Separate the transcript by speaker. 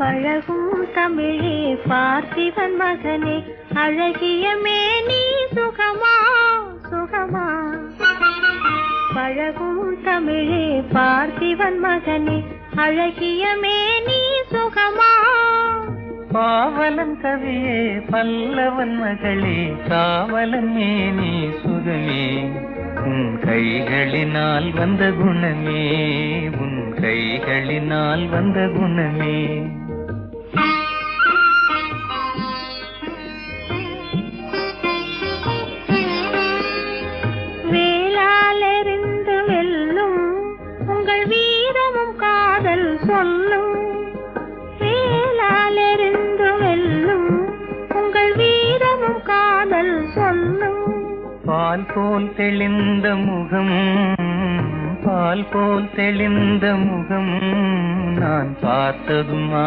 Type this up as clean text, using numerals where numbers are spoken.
Speaker 1: பழகும் தமிழே பார்த்திபன் மகனே, அழகிய மேனி சுகமா சுகமா. பழகும் தமிழே பார்த்திபன் மகனே, அழகிய மேனி சுகமா.
Speaker 2: பாவலன் கவியே பல்லவன் மகளே, காவலன் மேனி சுகமே. உன் கைகளினால் வந்த குணமே, உன் கைகளினால் வந்த குணமே.
Speaker 1: வேளாலெறிந்து வெல்லும் உங்கள் வீரமும் காதல் சொல்லும். வேளாலெறிந்து வெல்லும் உங்கள் வீரமும் காதல் சொல்லும்.
Speaker 2: பால் போல் தெளிந்த முகம், பால் போல் தெளிந்த முகம் நான் பார்த்ததுமா